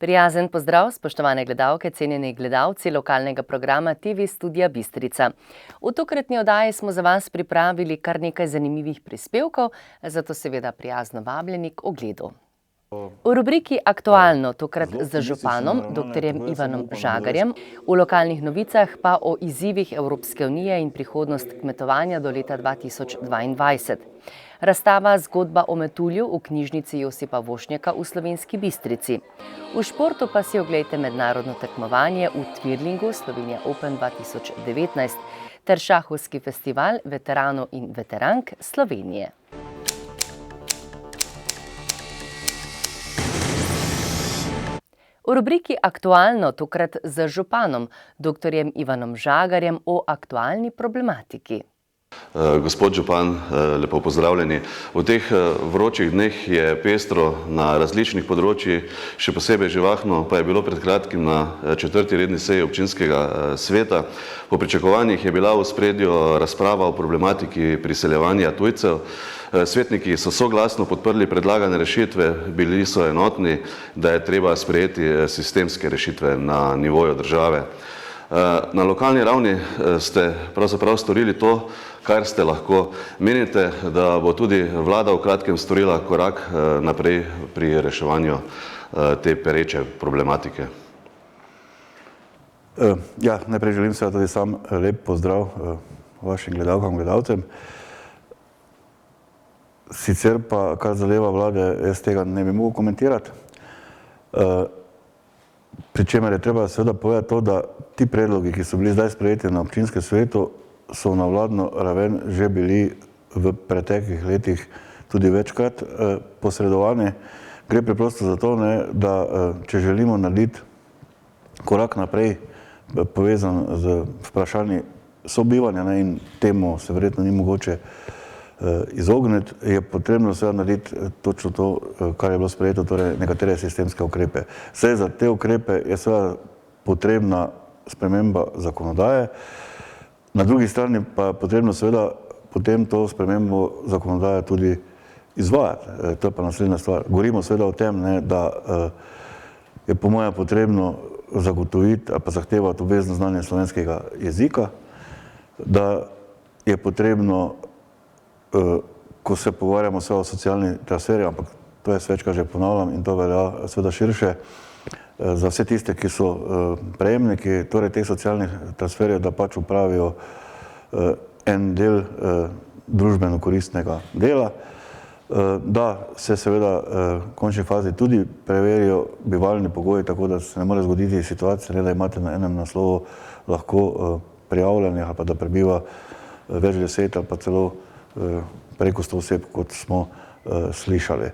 Prijazen pozdrav, spoštovane gledalke, cenjeni gledalci lokalnega programa TV Studia Bistrica. V tokratni oddaji smo za vas pripravili kar nekaj zanimivih prispevkov, zato seveda prijazno vabljeni k ogledu. V rubriki Aktualno, tokrat z županom, dr. Ivanom Žagarjem, v lokalnih novicah pa o izzivih Evropske unije in prihodnost kmetovanja do leta 2022. Razstava Zgodba o metulju v knjižnici Josipa Vošnjaka v Slovenski Bistrici. V športu pa si oglejte mednarodno tekmovanje v Twirlingu Slovenija Open 2019 ter šahovski festival veteranov in veterank Slovenije. V rubriki Aktualno, tokrat z županom, dr. Ivanom Žagarjem o aktualni problematiki. Gospod župan, lepo pozdravljeni. V teh vročih dneh je pestro na različnih področjih, še posebej živahno pa je bilo pred kratkim na 4. redni seji občinskega sveta. Po pričakovanjih je bila v ospredju razprava o problematiki priseljevanja tujcev. Svetniki so soglasno podprli predlagane rešitve, bili so enotni, da je treba sprejeti sistemske rešitve na nivoju države. Na lokalni ravni ste pravzaprav storili to, kar ste lahko. Menite, da bo tudi vlada v kratkem storila korak naprej pri reševanju te pereče problematike? Najprej želim seveda tudi sam lep pozdrav vašim gledalkam, gledalcem. Sicer pa, kar zadeva vlade, jaz tega ne bi mogel komentirati. Pri čemer je treba seveda povedati to, da ti predlogi, ki so bili zdaj sprejeti na občinskem svetu, so na vladno raven že bili v preteklih letih tudi večkrat posredovani. Gre preprosto za to, da če želimo narediti korak naprej povezan z vprašanji sobivanja in temu se verjetno ni mogoče izogniti, je potrebno seveda narediti točno to, kar je bilo sprejeto, torej nekatere sistemske ukrepe. Vse za te ukrepe je seveda potrebna sprememba zakonodaje, na drugi strani pa je potrebno seveda potem to spremembo zakonodaje tudi izvajati. To je pa naslednja stvar. Govorimo seveda o tem, da je po mojem potrebno zagotoviti ali pa zahtevati obvezno znanje slovenskega jezika, da je potrebno, ko se pogovarjamo o socialni transferi, ampak to je večkrat že ponavljam in to velja seveda širše, za vse tiste, ki so prejemniki torej teh socialnih transferjev, da pač upravijo en del družbeno koristnega dela, da se seveda v končni fazi tudi preverijo bivalni pogoji, tako da se ne more zgoditi situacija, da imate na enem naslovu lahko prijavljenih ali pa da prebiva več deset ali pa celo preko 100 oseb, kot smo slišali.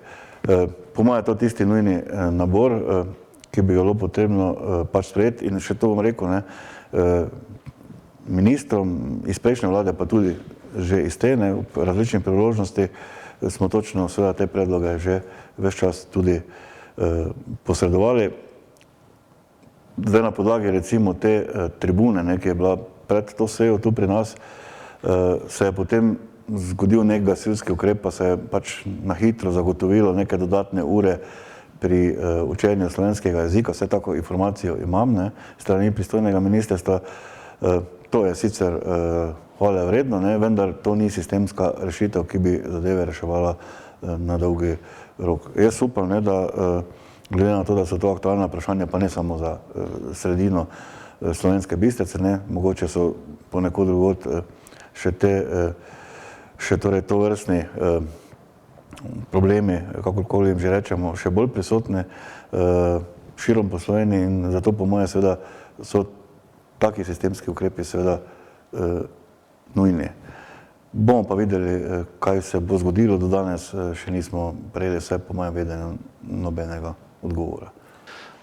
Po mojem je to tisti nujni nabor, ki bi ga bilo potrebno pač sprejeti, in še to bom rekel, ministrom iz prejšnje vlade, pa tudi že iz te, v različnih priložnosti smo točno seveda te predloge že ves čas tudi posredovali. Zdaj na podlagi recimo te tribune, ki je bila pred to sejo tu pri nas, se je potem zgodil nek gasilski ukrep, pa se je pač na hitro zagotovilo neke dodatne ure pri učenju slovenskega jezika. Vse tako informacijo imam, strani pristojnega ministrstva. To je sicer hvale vredno, vendar to ni sistemska rešitev, ki bi zadeve reševala na dolgi rok. Jaz upam, da glede na to, da so to aktualna vprašanja, pa ne samo za sredino Slovenske Bistrice, mogoče so ponekod drugod še torej tovrstni problemi, kakorkoli jim že rečemo, še bolj prisotne širom po Sloveniji, in zato po moje seveda so taki sistemski ukrepi seveda nujni. Bomo pa videli, kaj se bo zgodilo, do danes še nismo prejeli, vsaj po mojem vedenju, nobenega odgovora.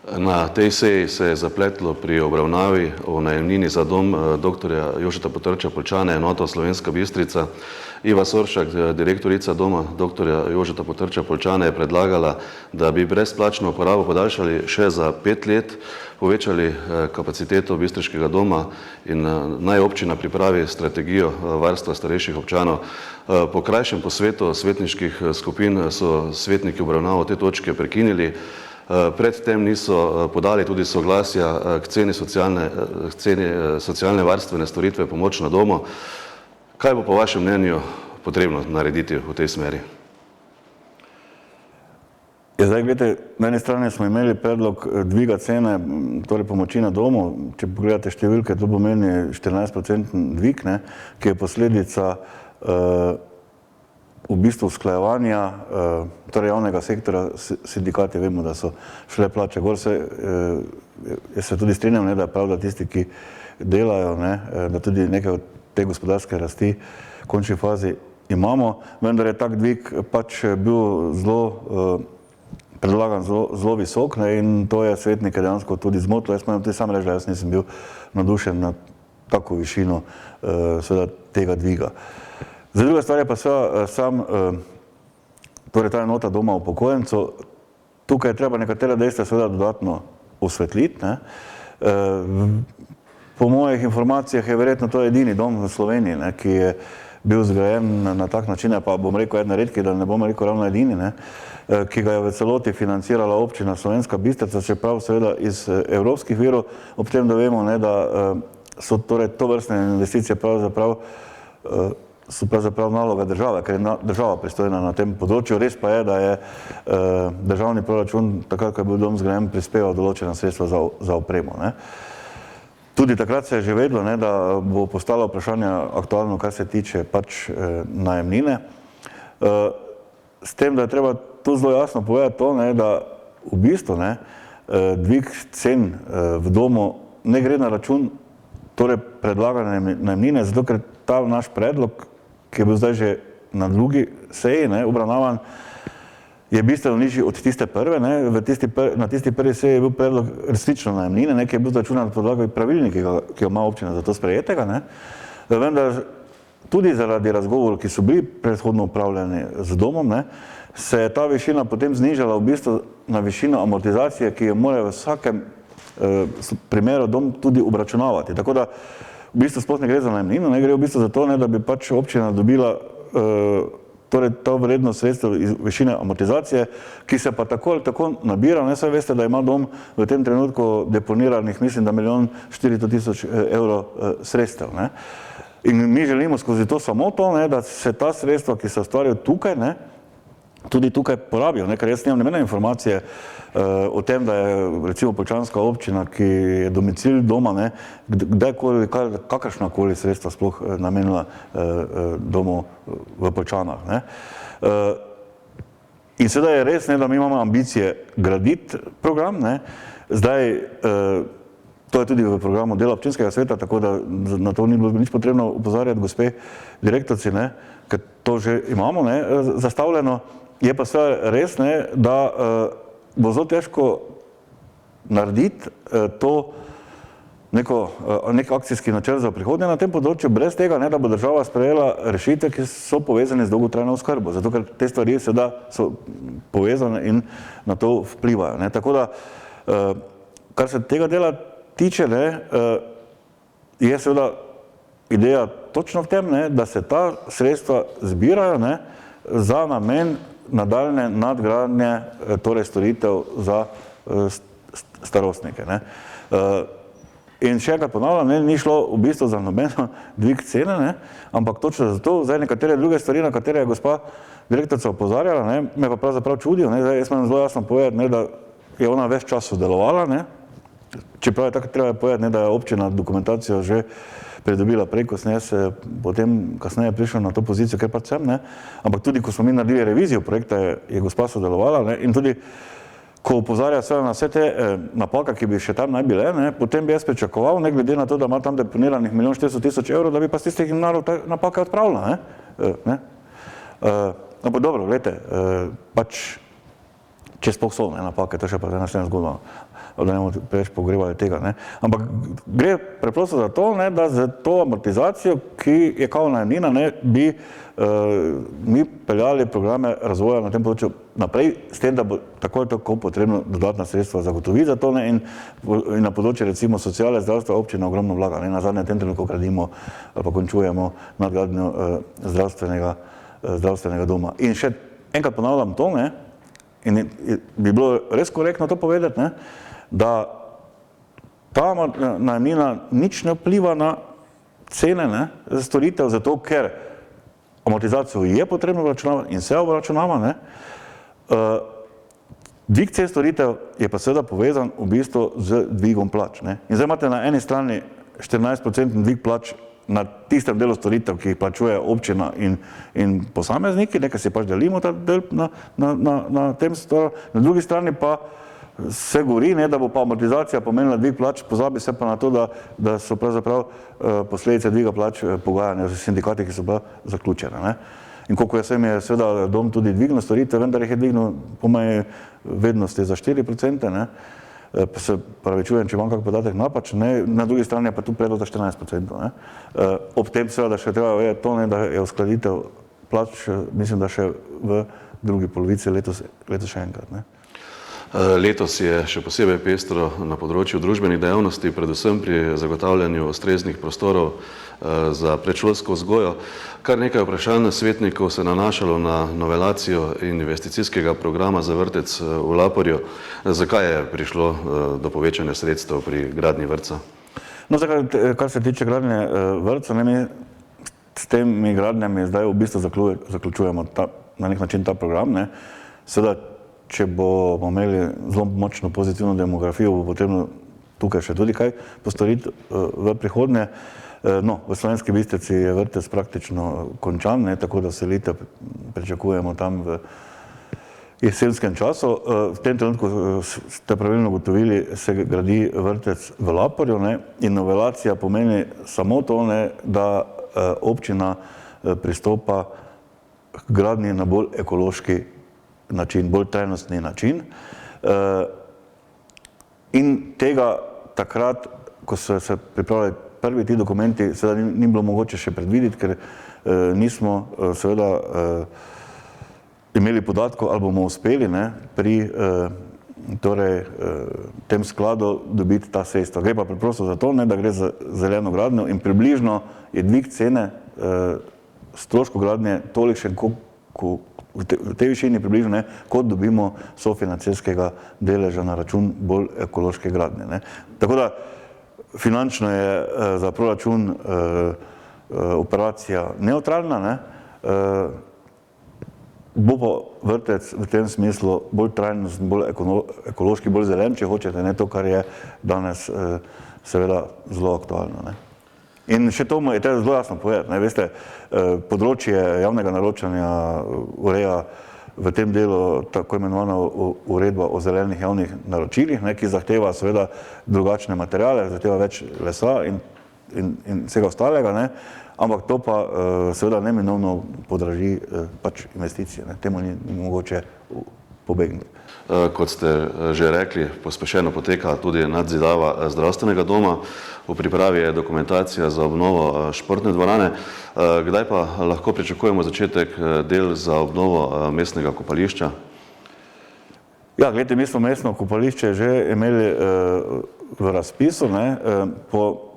Na tej seji se je zapletlo pri obravnavi o najemnini za dom dr. Jožeta Potrča Poljčane, enota Slovenska Bistrica. Iva Soršak, direktorica doma dr. Jožeta Potrča Poljčane, je predlagala, da bi brezplačno uporabo podaljšali še za 5 let, povečali kapaciteto bistriškega doma in naj občina pripravi strategijo varstva starejših občanov. Po krajšem posvetu svetniških skupin so svetniki obravnavo te točke prekinili. predtem niso podali tudi soglasja k ceni socialne varstvene storitve pomoč na domu. Kaj bo po vašem mnenju potrebno narediti v tej smeri? Zdaj, gledajte, na eni strani smo imeli predlog dviga cene, torej pomoči na domu. Če pogledate številke, to pomeni 14% dvig, ki je posledica v bistvu usklajevanja torej javnega sektora, sindikati vemo, da so šle plače gor. Jaz se tudi strinjam, da je prav, da tisti, ki delajo, da tudi nekaj od te gospodarske rasti v končni fazi imamo, vendar je tak dvig pač bil predlagan zelo visok in to je svetnike dejansko tudi zmotilo. Jaz moram tudi sam reči, da jaz nisem bil nadušen na tako višino seveda tega dviga. Za druga stvar je pa seveda torej ta enota doma upokojencev. Tukaj je treba nekatera dejstva seveda dodatno osvetliti. Po mojih informacijah je verjetno to edini dom v Sloveniji, ki je bil zgrajen na tak način, pa bom rekel eden redki, da ne bom rekel ravno edini, ki ga je v celoti financirala občina Slovenska Bistrica, čeprav seveda iz evropskih virov, ob tem, da vemo, da so torej tovrstne investicije pravzaprav naloga države, ker je država pristojna na tem področju. Res pa je, da je državni proračun, takrat, ko je bil dom zgrajen, prispeval določena sredstva za opremo. Tudi takrat se je že vedelo, da bo postalo vprašanje aktualno, kar se tiče pač najemnine. S tem, da je treba tu zelo jasno povedati to, da v bistvu dvig cen v domu ne gre na račun torej predlagane najemnine, zato ker ta naš predlog, ki je bil zdaj že na drugi seji obravnavan, je bistveno nižji od tiste prve. Na tisti prvi seji je bil predlog resnično najemnine, ki je bil zračunan na podlagi pravilnika, ki jo ima občina za to sprejetega. Vendar tudi zaradi razgovorov, ki so bili predhodno upravljeni z domom, se je ta višina potem znižala v bistvu na višino amortizacije, ki jo mora v vsakem primeru dom tudi obračunavati. Tako da v bistvu sploh ne gre za najemnino, gre v bistvu za to, da bi pač občina dobila torej to vrednost sredstev iz višine amortizacije, ki se pa tako ali tako nabira. Saj veste, da ima dom v tem trenutku deponiranih, mislim, da 1.400.000 evrov sredstev. In mi želimo skozi to samo to, da se ta sredstva, ki se ustvarjajo tukaj, tudi tukaj porabijo. Ker jaz nimam nobene informacije o tem, da je recimo Poljčanska občina, ki je domicil doma, kdajkoli, kakršnakoli sredstva sploh namenila domu v Poljčanah. In sedaj je res, da mi imamo ambicije graditi program. Zdaj, to je tudi v programu dela občinskega sveta, tako da na to ni bilo nič potrebno upozarjati gospe direktorci, ker to že imamo zastavljeno. Je pa seveda res, da bo zelo težko narediti nek akcijski načrt za prihodnje na tem področju, brez tega, da bo država sprejela rešitve, ki so povezane z dolgotrajno oskrbo, zato ker te stvari seveda so povezane in na to vplivajo. Tako da, kar se tega dela tiče, je seveda ideja točno v tem, da se ta sredstva zbirajo za namen nadaljne nadgradnje torej storitev za starostnike. In še enkrat ponavljam, ni šlo v bistvu za nobeno dvig cene, ampak točno zato, zdaj nekatere druge stvari, na katere je gospa direktorica opozarjala, me pa pravzaprav čudijo. Jaz moram zelo jasno povedati, da je ona ves čas sodelovala, čeprav je tako treba povedati, da je občina dokumentacijo že pridobila prej, ko sem jaz potem kasneje prišel na to pozicijo, ker pač sem, ampak tudi, ko smo mi naredili revizijo projekta, je gospa sodelovala in tudi, ko opozarja na vse te napake, ki bi še tam naj bile, potem bi jaz pričakoval, ne glede na to, da ima tam deponiranih 1.400.000 evrov, da bi pa s tistih napake odpravila. Ampak dobro, gledajte, pač, če sploh so napake, to še pa naslednja zgodba, da ne bomo preveč pogrevali tega. Ampak gre preprosto za to, da za to amortizacijo, ki je kao najemnina, bi mi peljali programe razvoja na tem področju naprej, s tem, da bo tako ali tako potrebno dodatna sredstva zagotoviti za to in na področju recimo sociale, zdravstva občina ogromno vlaga. Na zadnje tem trenutku gradimo ali pa končujemo nadgradnjo zdravstvenega doma. In še enkrat ponavljam to, in bi bilo res korektno to povedati, ne, da ta najemnina nič ne vpliva na cene, ne, storitev, zato ker amortizacijo je potrebno obračunavati in se obračunava, ne. Dvig cen storitev je pa seveda povezan v bistvu z dvigom plač, ne. In zdaj imate na eni strani 14% dvig plač na tistem delu storitev, ki jih plačuje občina in posamezniki, nekaj si pač delimo ta del na tem storju, na drugi strani pa se govori, ne, da bo pa amortizacija pomenila dvig plač, pozabi se pa na to, da so pravzaprav posledice dviga plač pogajanja z sindikati, ki so bila zaključene, ne. In koliko jaz vem, je seveda dom tudi dvignil storitve, vendar jih je dvignil po moji vednosti za 4%, ne. Pa se pravičujem, če imam kak podatek napačen, ne, na drugi strani je pa tu predlog za 14%, ne. Ob tem seveda še treba vedeti to, ne, da je uskladitev plač, mislim, da še v drugi polovici letos še enkrat, ne. Letos je še posebej pestro na področju družbenih dejavnosti, predvsem pri zagotavljanju ustreznih prostorov za predšolsko vzgojo. Kar nekaj vprašanj svetnikov se nanašalo na novelacijo investicijskega programa za vrtec v Laporju. Zakaj je prišlo do povečanja sredstev pri gradnji vrtca? No, kar se tiče gradnje vrtca, mi s temi gradnjami zdaj v bistvu zaključujemo na nek način ta program, ne. Seveda, če bomo imeli zelo močno pozitivno demografijo, bo potrebno tukaj še tudi kaj postoriti v prihodnje. No, v Slovenski Bistrici je vrtec praktično končan, ne, tako da selitev pričakujemo tam v jesenskem času. V tem trenutku ste pravilno ugotovili, se gradi vrtec v Laporju, ne, in novelacija pomeni samo to, ne, da občina pristopa k gradnji na bolj ekološki način, bolj trajnostni način. In tega takrat, ko so se pripravljali prvi ti dokumenti, seveda ni bilo mogoče še predvideti, ker nismo seveda imeli podatkov, ali bomo uspeli, ne, pri tem skladu dobiti ta sredstva. Gre pa preprosto za to, ne, da gre za zeleno gradnjo in približno je dvig cene stroškov gradnje tolikšen, v tej višini približno, ne, kot dobimo sofinancerskega deleža na račun bolj ekološke gradnje, ne. Tako da finančno je za proračun operacija nevtralna, ne. Bo pa vrtec v tem smislu bolj trajnosten, bolj ekološki, bolj zelen, če hočete, ne, to, kar je danes seveda zelo aktualno, ne. In še to je treba zelo jasno povedati, ne, veste, področje javnega naročanja ureja v tem delu tako imenovana uredba o zelenih javnih naročilih, ne, ki zahteva seveda drugačne materiale, zahteva več lesa in vsega ostalega, ne, ampak to pa seveda neminovno podraži pač investicije, ne, temu ni mogoče pobegniti. Kot ste že rekli, pospešeno poteka tudi nadzidava zdravstvenega doma. V pripravi je dokumentacija za obnovo športne dvorane. Kdaj pa lahko pričakujemo začetek del za obnovo mestnega kopališča? Ja, gledajte, mi smo mestno kopališče že imeli v razpisu, ne, po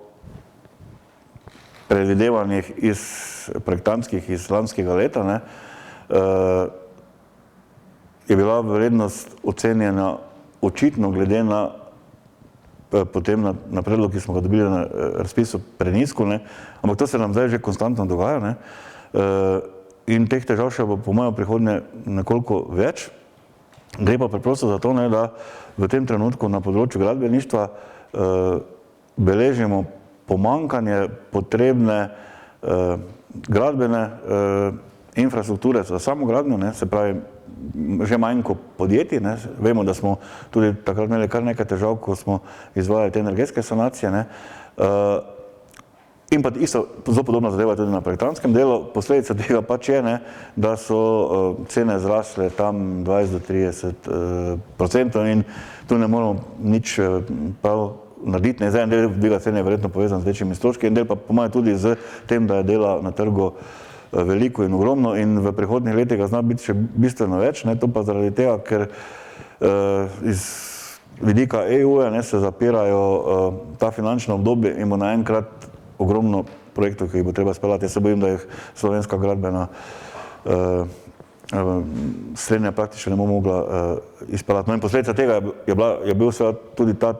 predvidevanjih projektantskih iz lanskega leta, ne, je bila vrednost ocenjena očitno glede na potem na predlog, ki smo ga dobili na razpisu, prenizko, ne, ampak to se nam zdaj že konstantno dogaja, ne, in teh težav še bo po mojem prihodnje nekoliko več. Gre pa preprosto za to, ne, da v tem trenutku na področju gradbeništva beležimo pomanjkanje potrebne gradbene infrastrukture za samo gradnjo, ne, se pravi, že manjko podjetij, ne, vemo, da smo tudi takrat imeli kar nekaj težav, ko smo izvajali te energetske sanacije, ne, in pa isto, zelo podobna zadeva tudi na projektantskem delu. Posledica tega pač je, ne, da so cene zrasle tam 20-30% in tu ne moramo nič prav narediti, ne, zdaj en del dviga cene je verjetno povezan z večjimi stroški, en del pa pomaga tudi z tem, da je dela na trgu veliko in ogromno in v prihodnjih letih ga zna biti še bistveno več, ne, to pa zaradi tega, ker iz vidika EU-ja, ne, se zapirajo ta finančna obdobja in bo naenkrat ogromno projektov, ki jih bo treba speljati. Jaz se bojim, da jih slovenska gradbena slednja praktično ne bo mogla izpeljati. No in posledica tega je bil seveda tudi ta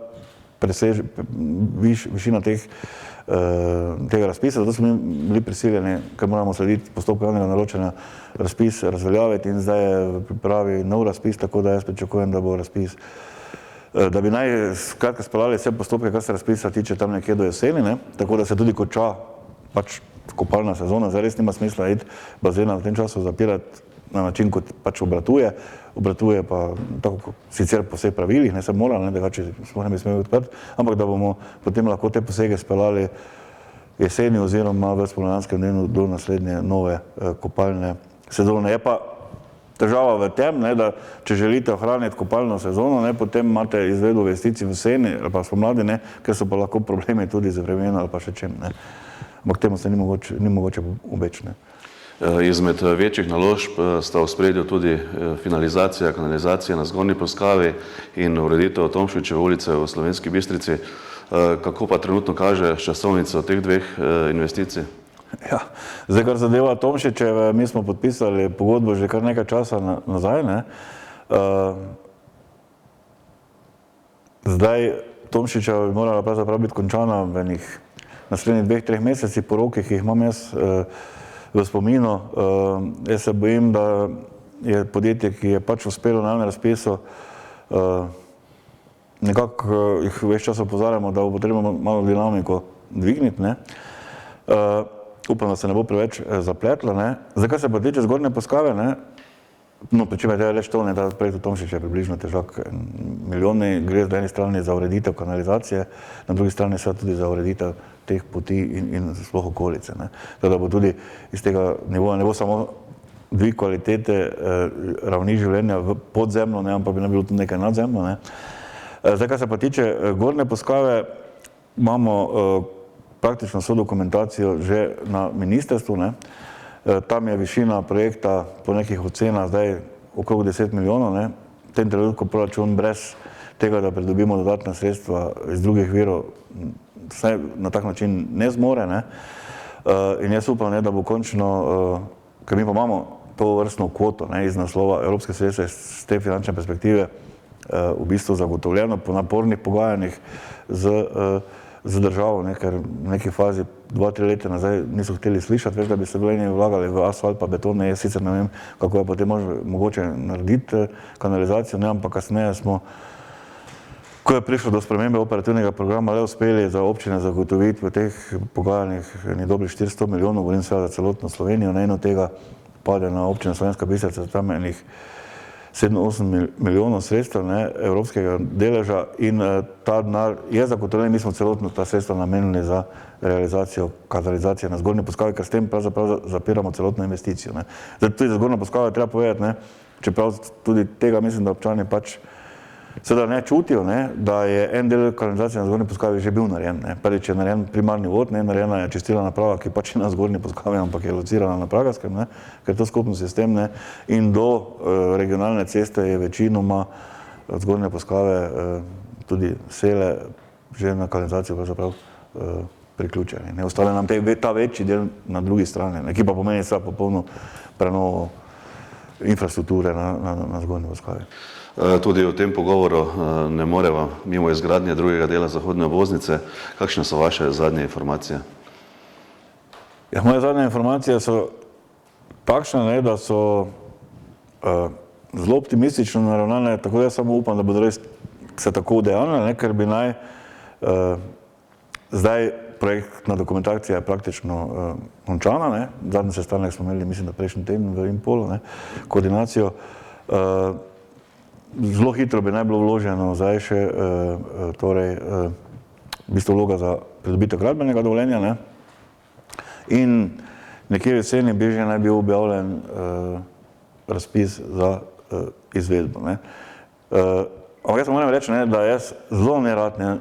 višina tega razpisa, zato smo bili prisiljeni, ker moramo slediti postopku javnega naročanja, razpis razveljaviti in zdaj je v pripravi nov razpis, tako da jaz pričakujem, da bo razpis, da bi naj skratka speljali vse postopke, kar se razpisa tiče tam nekje do jeseni, ne, tako da se tudi konča pač kopalna sezona, zdaj res nima smisla iti bazena v tem času zapirati na način, kot pač obratuje pa tako sicer po vseh pravilih, ne se mora, ne, drugače smo ne bi smeli odprti, ampak da bomo potem lahko te posege speljali jeseni oziroma v spomladanskem dnevu do naslednje nove kopalne sezone. Je pa težava v tem, ne, da če želite ohraniti kopalno sezono, ne, potem imate izvedbo investicij v jeseni ali pa spomladi, ne, ker so pa lahko problemi tudi z vremenom ali pa še čem, ne. Ampak temu se ni mogoče obeči, ne. Izmed večjih naložb sta v ospredju tudi finalizacija kanalizacije na Zgornji Polskavi in ureditev Tomšičeve ulice v Slovenski Bistrici. Kako pa trenutno kaže časovnica teh dveh investicij? Ja, zdaj, kar zadeva Tomšičeve, mi smo podpisali pogodbo že kar nekaj časa nazaj, ne. Zdaj, Tomšičeva bi morala pravzaprav biti končana v enih naslednjih 2-3 mesecih po rokih, ki jih imam jaz v spominu. Jaz se bojim, da je podjetje, ki je pač uspelo na javnem razpisu, nekako jih več časa opozarjamo, da bo potrebno malo dinamiko dvigniti, ne. Upam, da se ne bo preveč zapletlo, ne. Zdaj, kar se pa tiče Zgornje Polskave, ne, no, pri čemer treba reči to, ne, da projekt v Tomšiču je približno težak milijoni, gre z eni strani za ureditev kanalizacije, na drugi strani seveda tudi za ureditev teh poti in sploh okolice, ne. Tako da bo tudi iz tega nivoja ne bo samo dvig kvalitete ravni življenja v podzemlju, ne, ampak bi ne bilo tudi nekaj nadzemljo, ne. Zdaj, kar se pa tiče Gornje Polskave, imamo praktično vso dokumentacijo že na ministrstvu, ne. Tam je višina projekta po nekih ocenah zdaj okrog 10 milijonov, ne. V tem trenutku proračun brez tega, da pridobimo dodatna sredstva iz drugih virov, vsaj na tak način ne zmore, ne. In jaz upam, ne, da bo končno, ker mi pa imamo to vrstno kvoto, ne, iz naslova evropske sredstva iz te finančne perspektive v bistvu zagotovljeno po napornih pogajanjih z državo, ne, ker v neki fazi 2-3 leta nazaj niso hteli slišati, več, da bi se vlagali v asfalt pa beton, ne, jaz sicer ne vem, kako je potem mogoče narediti kanalizacijo, ne, ampak kasneje smo, ko je prišlo do spremembe operativnega programa, le uspeli za občine zagotoviti v teh pogajanjih dobrih 400 milijonov, govorim seveda za celotno Slovenijo, ne, in od tega pade na občino Slovenska Bistrica tam enih 7-8 milijonov sredstev, ne, evropskega deleža in ta denar je zagotovljen, mi smo celotno ta sredstva namenili za realizacijo kanalizacije na Zgornji Polskavi, ker s tem pravzaprav zapiramo celotno investicijo, ne. Zdaj tudi za Zgornjo Polskavo je treba povedati, ne, čeprav tudi tega mislim, da občani pač seveda ne čutijo, ne, da je en del kanalizacije na Zgornji Polskavi že bil narejen, ne. Prvič je narejen primarni vod, ne, narejena je čistilna naprava, ki pač ni na Zgornji Polskavi, ampak je locirana na Pragerskem, ne, ker je to skupni sistem, ne, in do regionalne ceste je večinoma od Zgornje Polskave tudi sele že na kanalizacijo pravzaprav priključeni, ne. Ostane nam ta večji del na drugi strani, ne, ki pa pomeni seveda popolno prenovo infrastrukture na Zgornji Polskavi. Tudi v tem pogovoru ne moreva mimo izgradnje drugega dela zahodne obvoznice. Kakšne so vaše zadnje informacije? Ja, moje zadnje informacije so takšne, ne, da so zelo optimistično naravnane, tako da jaz samo upam, da bodo res se tako udejavljale, ne, ker bi naj zdaj projektna dokumentacija je praktično končana, ne. Zadnji sestanek smo imeli, mislim, da prejšnji teden v Impolu, ne, koordinacijo. Zelo hitro bi naj bilo vloženo zdaj še torej v bistvu vloga za pridobitev gradbenega dovoljenja, ne. In nekje v jeseni bi že naj bil objavljen razpis za izvedbo, ne. Ampak jaz moram reči, ne, da jaz zelo nerad, ne,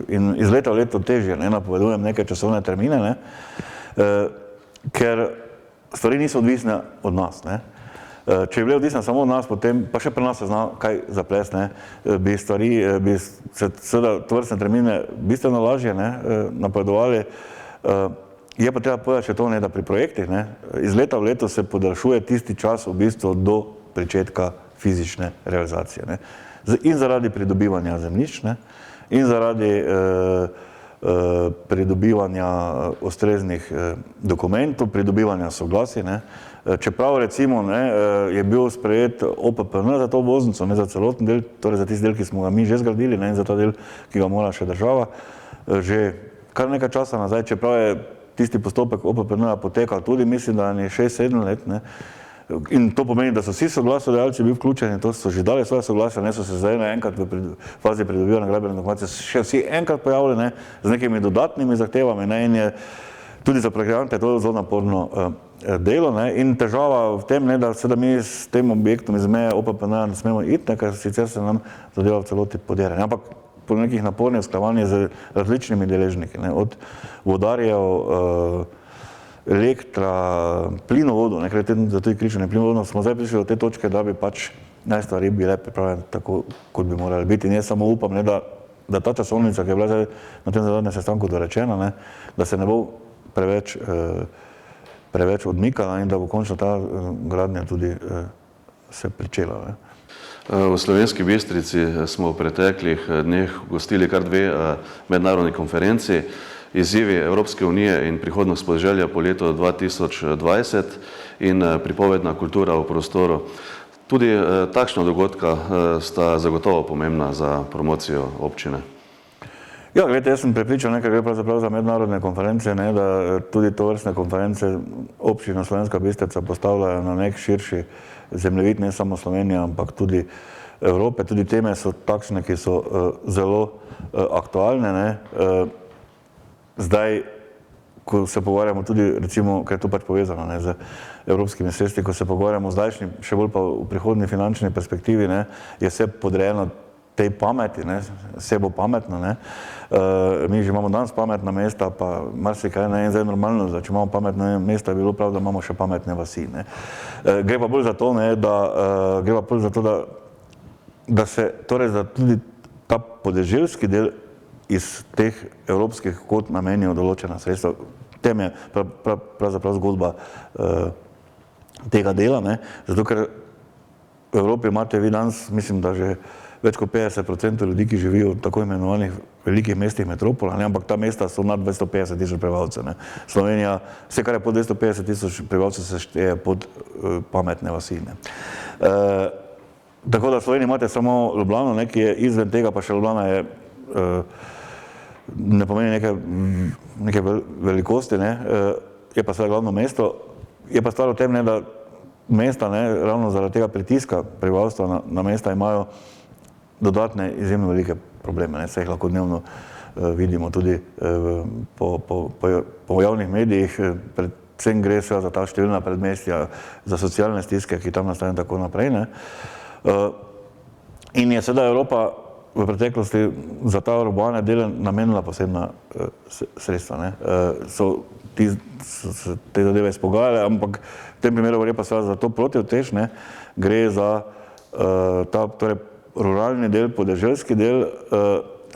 in iz leta v leto težje, ne, napovedujem neke časovne termine, ne, ker stvari niso odvisne od nas, ne. Če je bila odvisna samo od nas, potem pa še pri nas se zna kaj zaplesti, ne, bi se seveda tovrstne termine bistveno lažje, ne, napovedovali. Je pa treba povedati še to, ne, da pri projektih, ne, iz leta v leto se podaljšuje tisti čas v bistvu do pričetka fizične realizacije. Ne. In zaradi pridobivanja zemljišč, ne, in zaradi pridobivanja ustreznih dokumentov, pridobivanja soglasij, ne. Čeprav recimo, ne, je bil sprejet OPPN za to obvoznico, ne za celoten del, torej za tisti del, ki smo ga mi že zgradili, ne, in za ta del, ki ga mora še država, že kar nekaj časa nazaj, čeprav je tisti postopek OPPN-a potekal tudi, mislim, da je 6-7 let, ne. In to pomeni, da so vsi soglasodajalci bili vključeni, to so že dali svoje soglasje, ne so se zdaj enkrat v fazi pridobivanja gradbene dokumentacije še vsi enkrat pojavili, ne, z nekimi dodatnimi zahtevami, ne, in je tudi za projektante to zelo naporno delo, ne, in težava v tem, ne, da seveda mi s tem objektom iz meje OPPN-a ne smemo iti, ne, ker sicer se nam zadeva v celoti podere. Ampak po nekih napornih usklajevanjih z različnimi deležniki, ne, od vodarjev, elektra, plinovodu, nekaj za tudi kričanje plinovodov, smo zdaj prišli do te točke, da bi pač naj stvari bile pripravljene tako, kot bi morali biti. In jaz samo upam, ne, da ta časovnica, ki je bila zdaj na tem zadnjem sestanku dorečena, ne, da se ne bo preveč odmikala in da bo končno ta gradnja tudi se pričela. Ne. V Slovenski Bistrici smo v preteklih dneh gostili kar 2 mednarodni konferenci, izzivi Evropske unije in prihodnost podeželja po letu 2020 in pripovedna kultura v prostoru. Tudi takšna dogodka sta zagotovo pomembna za promocijo občine. Ja, gledajte, jaz sem prepričan, ker gre pravzaprav za mednarodne konference, ne, da tudi tovrstne konference občina Slovenska Bistrica postavljajo na nek širši zemljevid, ne samo Slovenije, ampak tudi Evrope. Tudi teme so takšne, ki so zelo aktualne, ne. Zdaj, ko se pogovarjamo tudi, recimo, ker je to pač povezano, ne, z evropskimi sredstvi, ko se pogovarjamo zdajšnji, še bolj pa v prihodnji finančni perspektivi, ne, je vse podrejeno tej pameti, ne, vse bo pametno, ne. Mi že imamo danes pametna mesta, pa marsikaj, ne, in zdaj normalno, da če imamo pametna mesta, je bilo prav, da imamo še pametne vasi, ne. Gre pa bolj za to, ne, da se torej za tudi ta podeželski del iz teh evropskih kvot namenijo določena sredstva. Tem je pravzaprav zgodba tega dela, ne, zato ker v Evropi imate vi danes, mislim, da že več kot 50% ljudi, ki živijo v tako imenovanih velikih mestih metropola, ne, ampak ta mesta so nad 250 tisoč prebivalcev, ne. Slovenija, vse kar je pod 250 tisoč prebivalcev, se šteje pod pametne vasi, ne. Tako da v Sloveniji imate samo Ljubljano, ne, ki je izven tega, pa še Ljubljana je ne pomeni neke velikosti, ne, je pa seveda glavno mesto, je pa stvar v tem, ne, da mesta, ne, ravno zaradi tega pritiska prebivalstva na mesta imajo dodatne izjemno velike probleme, ne, se jih lahko dnevno vidimo tudi po javnih medijih, predvsem gre seveda za ta številna predmestja, za socialne stiske, ki tam nastanejo tako naprej, ne. In je seveda Evropa v preteklosti za ta urbane dele namenila posebna sredstva, ne. So te zadeve izpogajale, ampak v tem primeru gre pa seveda za to protiutež, ne, gre za ta torej ruralni del, podeželski del.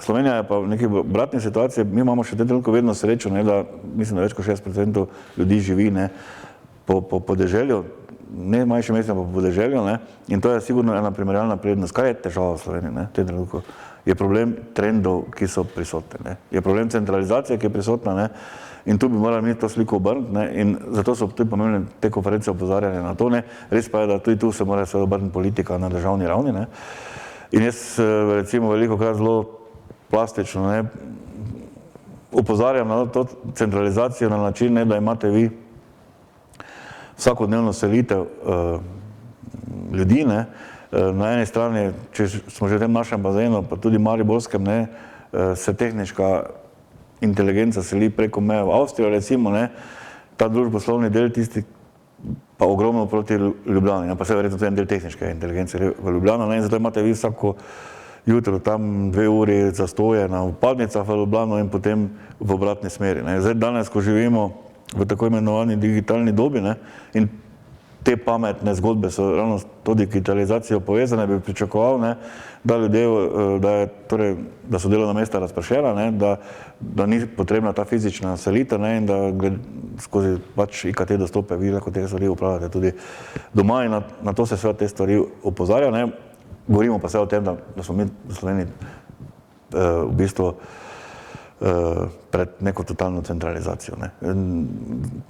Slovenija je pa v neki obratni situaciji, mi imamo še trenutno vedno srečo, ne, da mislim, da več kot 60% ljudi živi, ne, po podeželju, ne manjše mesta, pa po podeželju, ne, in to je sigurno ena primerjalna prednost. Kaj je težava v Sloveniji, ne, v tem trenutku? Je problem trendov, ki so prisotni, ne. Je problem centralizacije, ki je prisotna, ne, in tu bi morali mi to sliko obrniti, ne, in zato so tudi pomembne te konference opozarjanja na to, ne. Res pa je, da tudi tu se mora seveda obrniti politika na državni ravni, ne. In jaz recimo velikokrat zelo plastično, ne, opozarjam na to centralizacijo na način, ne, da imate vi vsakodnevno selitev ljudi, ne. Na eni strani, če smo že v tem našem bazenu, pa tudi mariborskem, ne, se tehniška inteligenca seli preko meje v Avstrijo, recimo, ne, ta družboslovni del tisti pa ogromno proti Ljubljani, pa se verjetno tudi en del tehniške inteligence v Ljubljano, ne, in zato imate vi vsako jutro tam 2 uri zastoje na vpadnicah v Ljubljano in potem v obratni smeri, ne. Zdaj danes, ko živimo v tako imenovani digitalni dobi, ne, in te pametne zgodbe so ravno s to digitalizacijo povezane, bi pričakoval, ne, da ljudje, da so delovna mesta razpršena, ne, da ni potrebna ta fizična selitev, ne, in da skozi pač IKT dostope vi lahko te stvari upravljate tudi doma in na to se seveda te stvari opozarja, ne. Govorimo pa se o tem, da smo mi v Sloveniji v bistvu pred neko totalno centralizacijo, ne.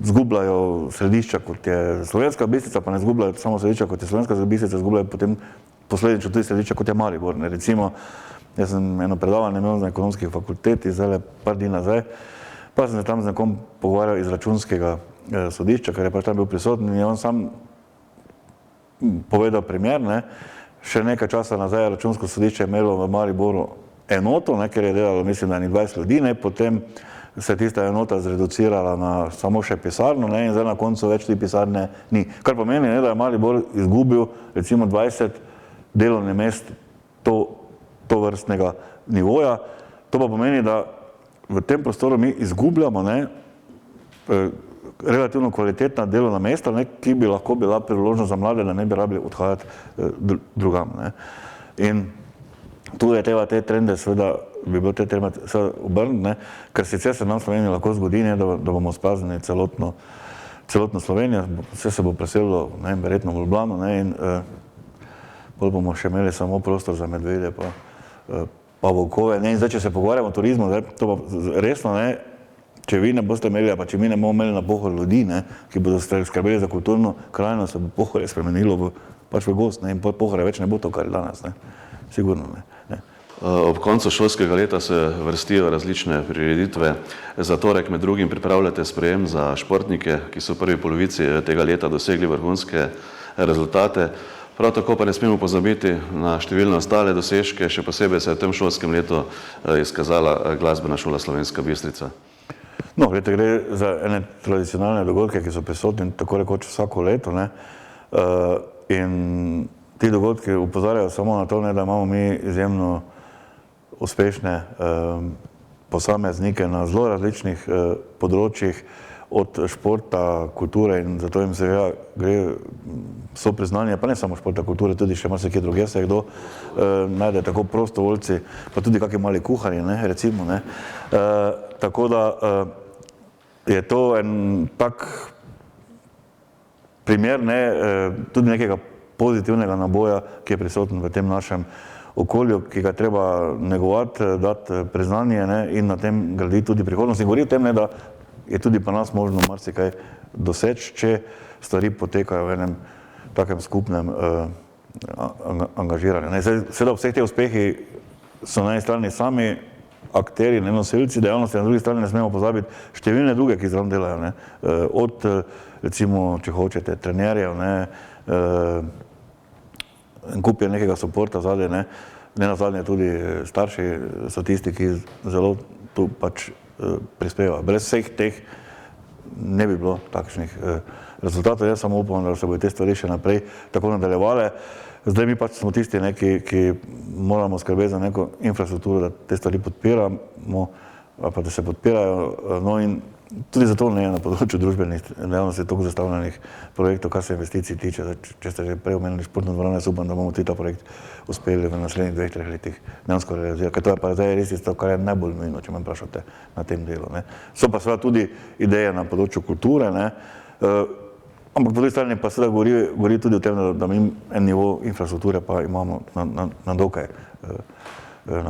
Zgubljajo središča, kot je Slovenska Bistrica, pa ne zgubljajo samo središča, kot je Slovenska Bistrica, zgubljajo potem posledično tudi središča, kot je Maribor, ne. Recimo, jaz sem eno predavanje imel na ekonomski fakulteti, zdajle par dni nazaj, pa sem se tam z nekom pogovarjal iz računskega sodišča, ker je pač tam bil prisoten in je on sam povedal primer, ne. Še nekaj časa nazaj je računsko sodišče imelo v Mariboru enoto, ne, ker je delalo, mislim, da 20 ljudi, ne, potem se je tista enota zreducirala na samo še pisarno, ne, in zdaj na koncu več te pisarne ni. Kar pomeni, ne, da je Maribor izgubil recimo 20 delovnih mest to vrstnega nivoja. To pa pomeni, da v tem prostoru mi izgubljamo, ne, relativno kvalitetna delovna mesta, ne, ki bi lahko bila priložnost za mlade, da ne bi rabili odhajati drugam, ne. In tu je treba te trende, seveda, bi bilo te trende obrniti, ne, ker sicer se nam v Sloveniji lahko zgodi, ne, da bomo spraznili celotno Slovenijo, vse se bo preselilo, ne, verjetno v Ljubljano, ne, in bolj bomo še imeli samo prostor za medvede pa volkove, ne, in zdaj, če se pogovarjamo o turizmu, zdaj, to pa resno, ne, če vi ne boste imeli, pa če mi ne bomo imeli na Pohor ljudi, ne, ki bodo skrbeli za kulturno krajino, se bo Pohorje spremenilo pač v gozd, ne, in Pohorje več ne bo to, kar je danes, ne, sigurno ne. Ob koncu šolskega leta se vrstijo različne prireditve. Za torek med drugim pripravljate sprejem za športnike, ki so v prvi polovici tega leta dosegli vrhunske rezultate. Prav tako pa ne smemo pozabiti na številne ostale dosežke, še posebej se je v tem šolskem letu izkazala glasbena šola Slovenska Bistrica. No, gledajte, gre za ene tradicionalne dogodke, ki so prisotni tako rekoč vsako leto, ne, in ti dogodki opozarjajo samo na to, ne, da imamo mi izjemno uspešne posameznike na zelo različnih področjih, od športa, kulture, in zato jim seveda gre vso priznanje, pa ne samo športa, kulture, tudi še marsikje drugje se kdo najde, tako prostovoljci, pa tudi kakšni mali kuharji, ne, recimo, ne. Tako da je to en tak primer, ne, tudi nekega pozitivnega naboja, ki je prisoten v tem našem okolju, ki ga treba negovati, dati priznanje, ne, in na tem graditi tudi prihodnost. In govori o tem, ne, da je tudi pri nas možno marsikaj doseči, če stvari potekajo v enem takem skupnem angažiranju. Seveda vseh teh uspehi so na eni strani sami akterji, ne, nosilci dejavnosti, na drugi strani ne smemo pozabiti številne druge, ki zraven delajo, ne. Od, recimo, če hočete, trenerjev, ne, en kup je nekega suporta zadaj, ne, nenazadnje tudi starši so tisti, ki zelo tu pač prispevajo. Brez vseh teh ne bi bilo takšnih rezultatov. Jaz samo upam, da se bodo te stvari še naprej tako nadaljevale. Zdaj mi pač smo tisti, ne, ki moramo skrbeti za neko infrastrukturo, da te stvari podpiramo, pa da se podpirajo, no, in tudi zato ne je na področju družbenih dejavnosti toliko zastavljenih projektov, kar se investicij tiče. Če ste že prej omenili športno dvorano, jaz upam, da bomo tudi ta projekt uspeli v naslednjih 2-3 letih dejansko realizirati, ker to je pa zdaj res tisto, kar je najbolj nujno, če me vprašate na tem delu, ne. So pa seveda tudi ideje na področju kulture, ne, ampak po drugi strani pa seveda govori tudi o tem, da mi en nivo infrastrukture pa imamo na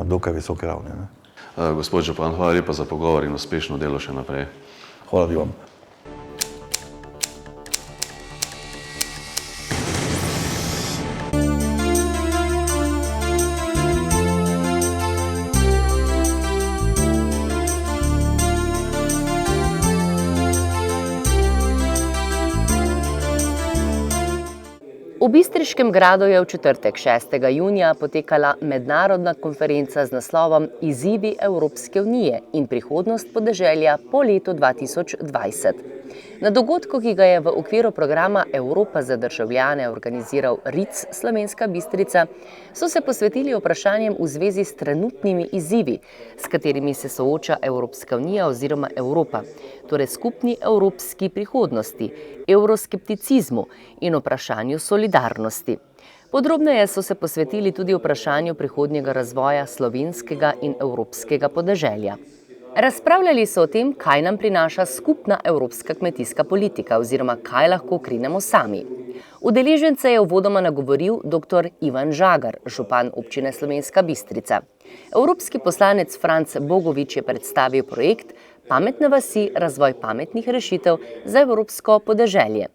dokaj visoki ravni, ne. Gospod župan, hvala lepa za pogovor in uspešno delo še naprej. Hvala bi vam. V Bistriškem gradu je v četrtek 6. junija potekala mednarodna konferenca z naslovom Izzivi Evropske unije in prihodnost podeželja po letu 2020. Na dogodku, ki ga je v okviru programa Evropa za državljane organiziral RIC Slovenska Bistrica, so se posvetili vprašanjem v zvezi s trenutnimi izzivi, s katerimi se sooča Evropska unija oziroma Evropa, torej skupni evropski prihodnosti, evroskepticizmu in vprašanju solidarnosti. Podrobneje so se posvetili tudi vprašanju prihodnjega razvoja slovenskega in evropskega podeželja. Razpravljali so o tem, kaj nam prinaša skupna evropska kmetijska politika oziroma kaj lahko krenemo sami. Udeležence je uvodoma nagovoril dr. Ivan Žagar, župan občine Slovenska Bistrica. Evropski poslanec Franc Bogovič je predstavil projekt Pametne vasi, razvoj pametnih rešitev za evropsko podeželje.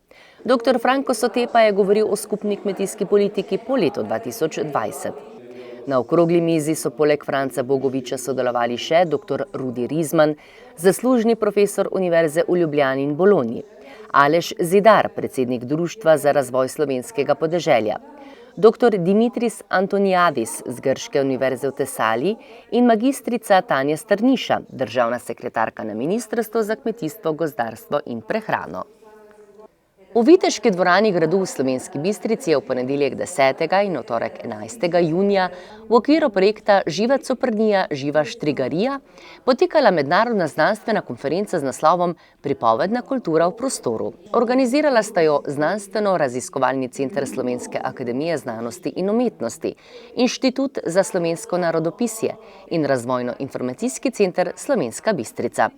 Dr. Franko Sotepa je govoril o skupni kmetijski politiki po letu 2020. Na okrogli mizi so poleg Franca Bogoviča sodelovali še dr. Rudi Rizman, zaslužni profesor Univerze v Ljubljani in Bologni, Aleš Zidar, predsednik Društva za razvoj slovenskega podeželja, dr. Dimitris Antoniadis z Grške univerze v Tesaliji in magistrica Tanja Strniša, državna sekretarka na Ministrstvu za kmetijstvo, gozdarstvo in prehrano. V Viteški dvorani gradu v Slovenski Bistrici je v ponedeljek 10. in v torek 11. junija v okviru projekta Živa coprnija, živa štrigarija potekala mednarodna znanstvena konferenca z naslovom Pripovedna kultura v prostoru. Organizirala sta jo Znanstveno-raziskovalni center Slovenske akademije znanosti in umetnosti, Inštitut za slovensko narodopisje in Razvojno-informacijski center Slovenska Bistrica.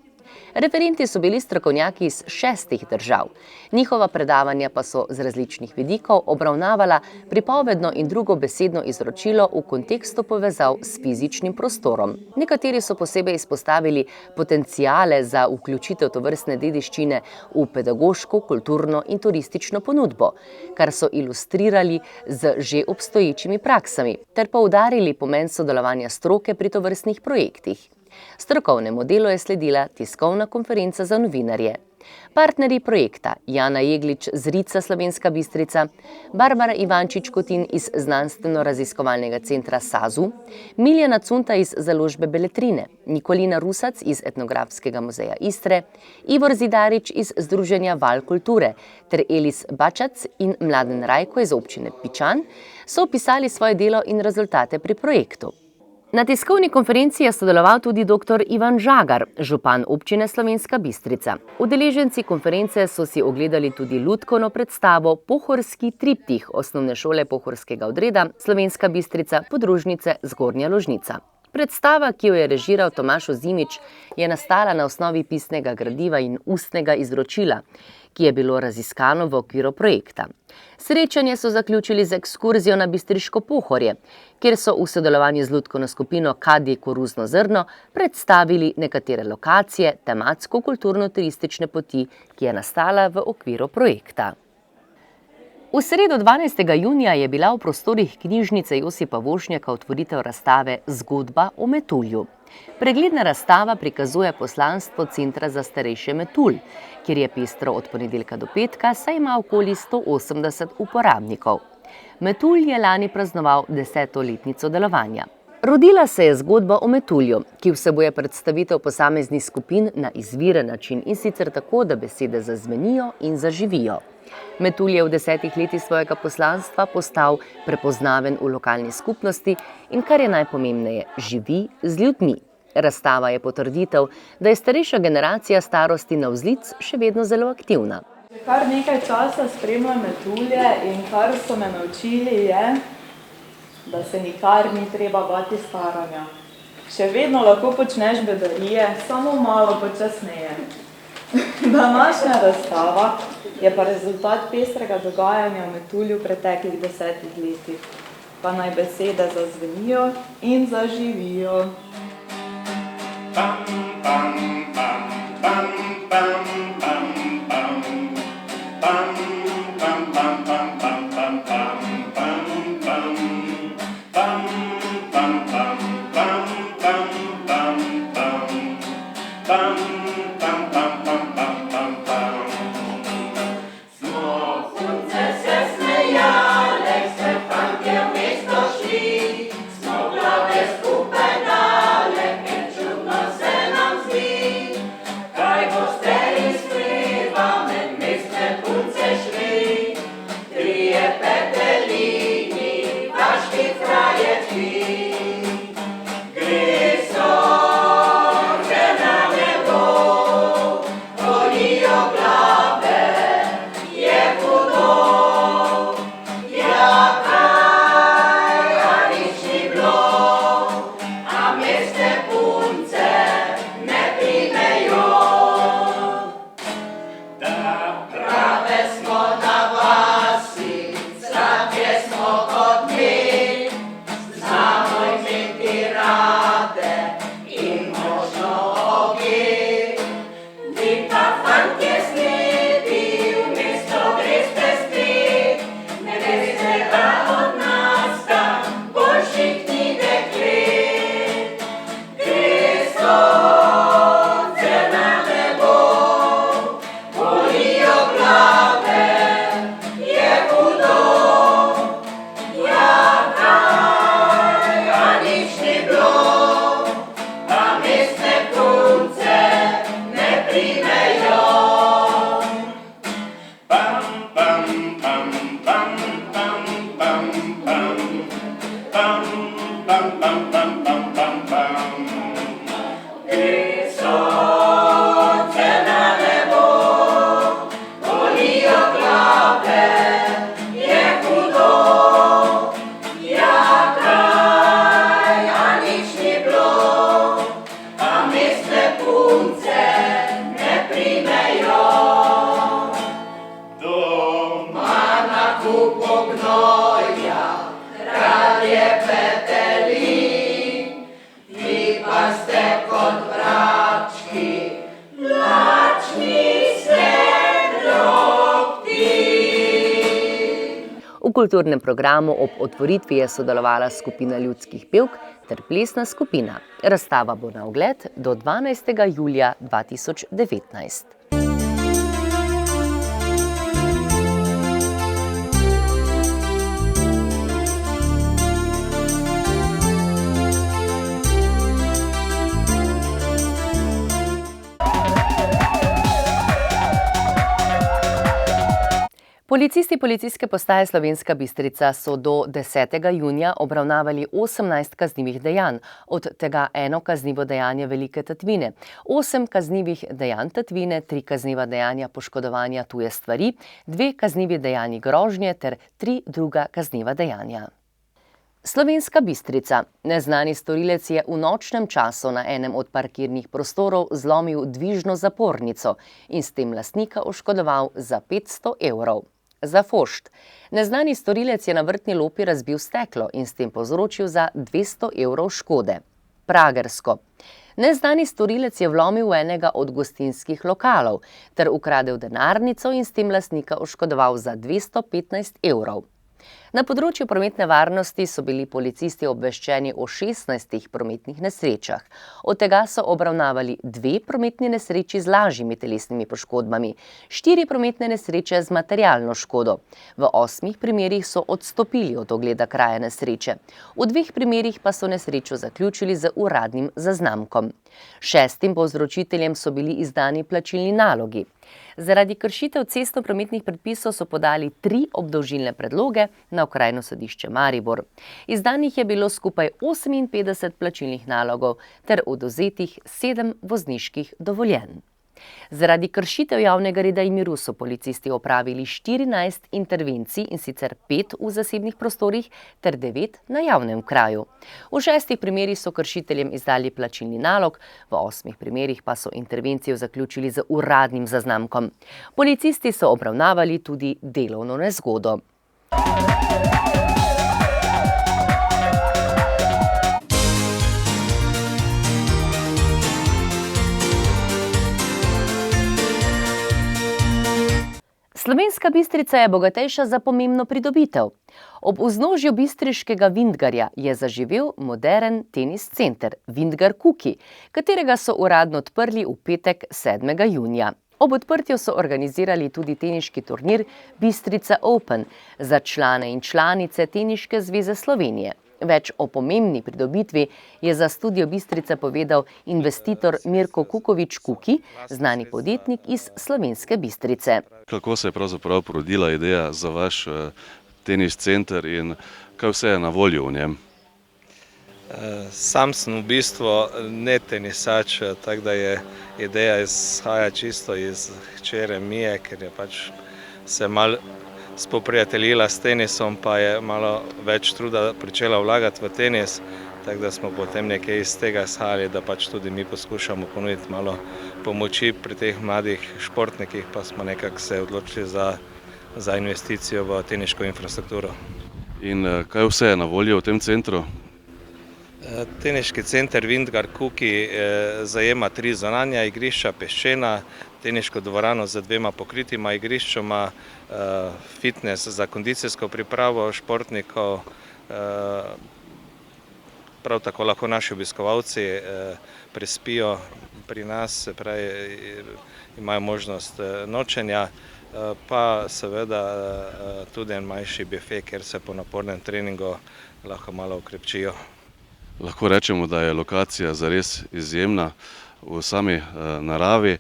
Referenti so bili strokovnjaki iz 6 držav. Njihova predavanja pa so z različnih vidikov obravnavala pripovedno in drugo besedno izročilo v kontekstu povezav s fizičnim prostorom. Nekateri so posebej izpostavili potenciale za vključitev tovrstne dediščine v pedagoško, kulturno in turistično ponudbo, kar so ilustrirali z že obstoječimi praksami, ter poudarili pomen sodelovanja stroke pri tovrstnih projektih. Strokovnemu delu je sledila tiskovna konferenca za novinarje. Partnerji projekta Jana Jeglič z RIC Slovenska Bistrica, Barbara Ivančič-Kotin iz Znanstveno-raziskovalnega centra SAZU, Miljana Cunta iz založbe Beletrine, Nikolina Rusac iz Etnografskega muzeja Istre, Ivor Zidarič iz Združenja Val kulture ter Elis Bačac in Mladen Rajko iz občine Pičan so opisali svoje delo in rezultate pri projektu. Na tiskovni konferenci je sodeloval tudi dr. Ivan Žagar, župan občine Slovenska Bistrica. Udeleženci konference so si ogledali tudi lutkovno predstavo Pohorski triptih osnovne šole pohorskega odreda Slovenska Bistrica, podružnice Zgornja Ložnica. Predstava, ki jo je režiral Tomaž Ozimič, je nastala na osnovi pisnega gradiva in ustnega izročila, ki je bilo raziskano v okviru projekta. Srečanje so zaključili z ekskurzijo na Bistriško Pohorje, kjer so v sodelovanju z lutkovno skupino Kadje koruzno zrno predstavili nekatere lokacije tematsko-kulturno-turistične poti, ki je nastala v okviru projekta. V sredo 12. junija je bila v prostorih knjižnice Josipa Vošnjaka otvoritev razstave Zgodba o Metulju. Pregledna razstava prikazuje poslanstvo Centra za starejše Metulj, kjer je pestro od ponedeljka do petka, saj ima okoli 180 uporabnikov. Metulj je lani praznoval 10. letnico delovanja. Rodila se je zgodba o Metulju, ki vsebuje predstavitev posameznih skupin na izviren način in sicer tako, da besede zazvenijo in zaživijo. Metulj je v 10 letih svojega poslanstva postal prepoznaven v lokalni skupnosti in, kar je najpomembneje, živi z ljudmi. Razstava je potrditev, da je starejša generacija starosti navzlic še vedno zelo aktivna. Kar nekaj časa spremljam Metulje in kar so me naučili je, da se nikar ni treba bati staranja. Še vedno lahko počneš bedarije, samo malo počasneje. Današnja razstava je pa rezultat pestrega dogajanja v Metulju v preteklih 10 letih. Pa naj besede zazvenijo in zaživijo. Kaj boste izpevali? V kulturnem programu ob otvoritvi je sodelovala skupina ljudskih pevk ter plesna skupina. Razstava bo na ogled do 12. julija 2019. Policisti Policijske postaje Slovenska Bistrica so do 10. junija obravnavali 18 kaznivih dejanj, od tega 1 kaznivo dejanje velike tatvine, 8 kaznivih dejanj tatvine, 3 kazniva dejanja poškodovanja tuje stvari, 2 kaznivi dejanji grožnje ter 3 druga kazniva dejanja. Slovenska Bistrica. Neznani storilec je v nočnem času na enem od parkirnih prostorov zlomil dvižno zapornico in s tem lastnika oškodoval za 500 evrov. Za fošt. Neznani storilec je na vrtni lopi razbil steklo in s tem povzročil za 200 evrov škode. Pragersko. Neznani storilec je vlomil v enega od gostinskih lokalov ter ukradel denarnico in s tem lastnika oškodoval za 215 evrov. Na področju prometne varnosti so bili policisti obveščeni o 16 prometnih nesrečah. Od tega so obravnavali 2 prometni nesreči z lažjimi telesnimi poškodbami, 4 prometne nesreče z materialno škodo. V 8 primerih so odstopili od ogleda kraja nesreče. V 2 primerih pa so nesrečo zaključili z uradnim zaznamkom. 6 povzročiteljem so bili izdani plačilni nalogi. Zaradi kršitev cestno-prometnih predpisov so podali 3 obdolžilne predloge na Okrajno sodišče Maribor. Izdanih je bilo skupaj 58 plačilnih nalogov ter odvzetih 7 vozniških dovoljenj. Zaradi kršitev javnega reda in miru so policisti opravili 14 intervencij, in sicer 5 v zasebnih prostorih ter 9 na javnem kraju. V 6 primerih so kršiteljem izdali plačilni nalog, v 8 primerih pa so intervencijo zaključili z uradnim zaznamkom. Policisti so obravnavali tudi delovno nezgodo. Slovenska Bistrica je bogatejša za pomembno pridobitev. Ob vznožju bistriškega Vintgarja je zaživel moderen tenis center Vintgar Kuki, katerega so uradno odprli v petek 7. junija. Ob odprtju so organizirali tudi teniški turnir Bistrica Open za člane in članice Teniške zveze Slovenije. Več o pomembni pridobitvi je za Studio Bistrica povedal investitor Mirko Kukovič Kuki, znani podjetnik iz Slovenske Bistrice. Kako se je pravzaprav porodila ideja za vaš tenis center in kaj vse je na voljo v njem? Sam sem v bistvu ne tenisač, tako da je ideja izhaja čisto iz hčere Mije, ker je pač se malo spoprijateljila s tenisom, pa je malo več truda pričela vlagati v tenis, tako da smo potem nekaj iz tega izhajali, da pač tudi mi poskušamo ponuditi malo pomoči pri teh mladih športnikih, pa smo nekako se odločili za investicijo v teniško infrastrukturo. In kaj vse je na voljo v tem centru? Teniški center Vintgar Kuki zajema 3 zunanja igrišča, peščena, teniško dvorano z 2 pokritima igriščoma, fitness za kondicijsko pripravo športnikov. Prav tako lahko naši obiskovalci prespijo pri nas, se pravi, imajo možnost nočenja, pa seveda tudi en manjši bife, kjer se po napornem treningu lahko malo okrepčijo. Lahko rečemo, da je lokacija zares izjemna v sami naravi,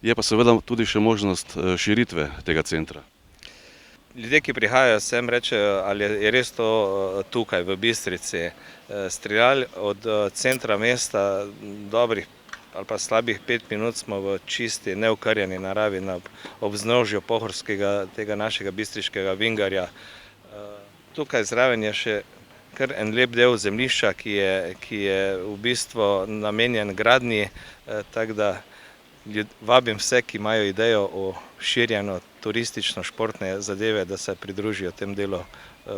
je pa seveda tudi še možnost širitve tega centra. Ljudje, ki prihajajo sem, rečejo, ali je res to tukaj v Bistrici. Streljali od centra mesta dobrih ali pa slabih 5 minut smo v čisti, neokrnjeni naravi na obznožju pohorskega, tega našega bistriškega Vingarja. Tukaj zraven je še kar en lep del zemljišča, ki je v bistvu namenjen gradnji, tako da vabim vse, ki imajo idejo o širjenju turistično-športne zadeve, da se pridružijo tem delu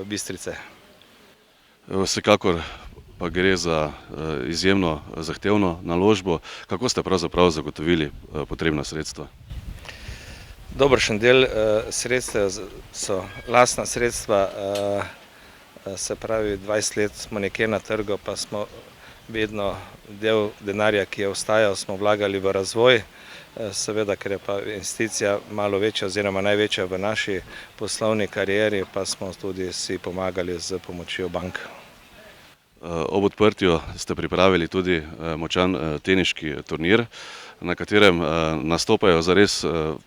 Bistrice. Vsekakor pa gre za izjemno zahtevno naložbo. Kako ste pravzaprav zagotovili potrebna sredstva? Dobršen del sredstev so lastna sredstva, se pravi 20 let smo nekje na trgu, pa smo vedno del denarja, ki je ostajal, smo vlagali v razvoj. Seveda, ker je pa investicija malo večja oziroma največja v naši poslovni karieri, pa smo tudi si pomagali z pomočjo bank. Ob odprtju ste pripravili tudi močan teniški turnir, na katerem nastopajo zares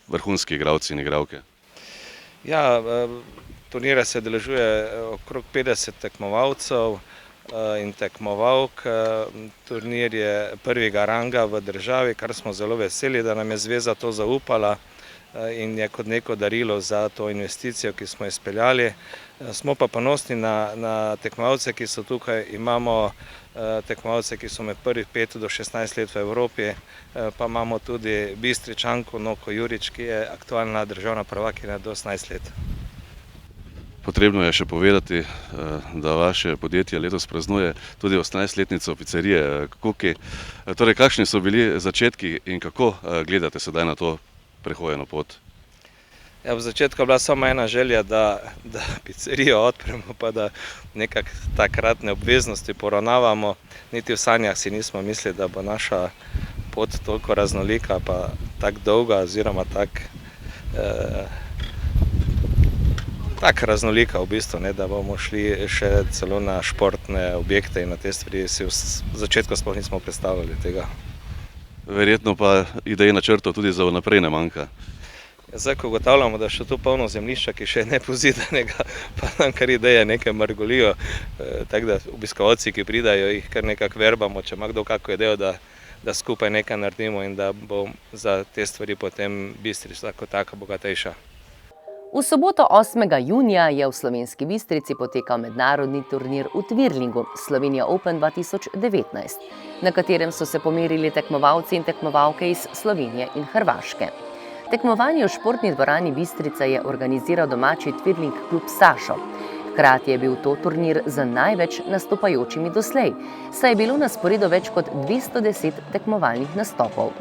vrhunski igralci in igralke. Ja, turnira se udeležuje okrog 50 tekmovalcev in tekmovalk. Turnir je prvega ranga v državi, kar smo zelo veseli, da nam je zveza to zaupala in je kot neko darilo za to investicijo, ki smo izpeljali. Smo pa ponosni na tekmovalce, ki so tukaj. Imamo tekmovalce, ki so med prvih 5 do 16 let v Evropi, pa imamo tudi Bistričanko Noko Jurič, ki je aktualna državna prvakinja do 18 let. Potrebno je še povedati, da vaše podjetje letos praznuje tudi 18-letnico pizzerije Kuki. Torej, kakšni so bili začetki in kako gledate sedaj na to prehojeno pot? Ja, v začetku je bila samo ena želja, da pizzerijo odpremo, pa da nekako takratne obveznosti poravnavamo. Niti v sanjah si nismo mislili, da bo naša pot toliko raznolika, pa tako dolga oziroma tako raznolika v bistvu, da bomo šli še celo na športne objekte in na te stvari. Si v začetku sploh nismo predstavljali tega. Verjetno pa idej načrtov tudi za vnaprej ne manjka. Zdaj, ko ugotavljamo, da je še tu polno zemljišča, ki še ne pozidanega, pa nam kar ideje nekaj mrgolijo, tako da obiskovalci, ki pridajo, jih kar nekako verbamo, če ima kdo kako idejo, da skupaj nekaj naredimo in da bo za te stvari potem Bistrica kot taka bogatejša. V soboto 8. junija je v Slovenski Bistrici potekal mednarodni turnir v Twirlingu Slovenija Open 2019, na katerem so se pomerili tekmovalci in tekmovalke iz Slovenije in Hrvaške. Tekmovanje v športni dvorani Bistrica je organiziral domači Twirling klub Sašo. Hkrati je bil to turnir z največ nastopajočimi doslej, saj je bilo na sporedu več kot 210 tekmovalnih nastopov.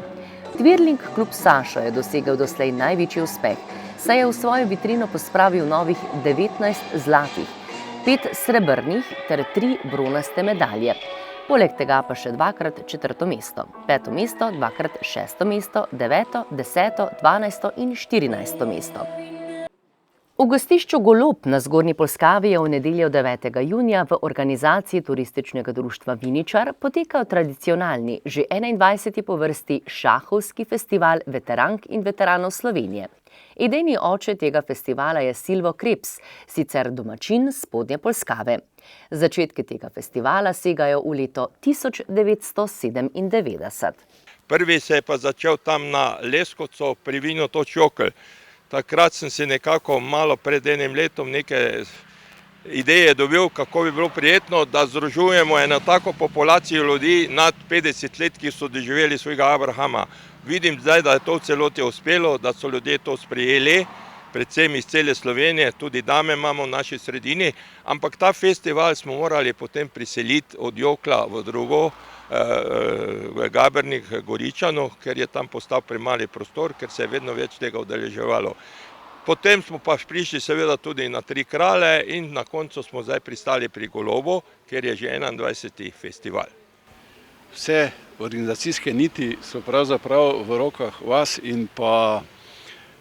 Twirling klub Sašo je dosegel doslej največji uspeh, saj je v svojo vitrino pospravil novih 19 zlatih, 5 srebrnih ter 3 bronaste medalje. Poleg tega pa še 2-krat 4. mesto, 5. mesto, 2-krat 6. mesto, 9., 10., 12. in 14. mesto. V gostišču Golob na Zgornji Polskavi je v nedeljo 9. junija v organizaciji turističnega društva Viničar potekal tradicionalni, že 21. po vrsti šahovski festival veterank in veteranov Slovenije. Idejni oče tega festivala je Silvo Krebs, sicer domačin Spodnje Polskave. Začetki tega festivala segajo v leto 1997. Prvi se je pa začel tam na Leskovcu pri Vinotoč Jokl. Takrat sem si nekako malo pred enim letom neke ideje dobil, kako bi bilo prijetno, da združujemo eno tako populacijo ljudi nad 50 let, ki so doživeli svojega abrahama. Vidim zdaj, da je to v celoti uspelo, da so ljudje to sprejeli, predvsem iz cele Slovenije, tudi dame imamo v naši sredini, ampak ta festival smo morali potem priseliti od Jokla v drugo, v Gabernik, Goričanu, ker je tam postal premali prostor, ker se je vedno več tega udeleževalo. Potem smo pa prišli seveda tudi na Tri Kralje in na koncu smo zdaj pristali pri Golobu, ker je že 21. festival. Vse organizacijske niti so pravzaprav v rokah vas in pa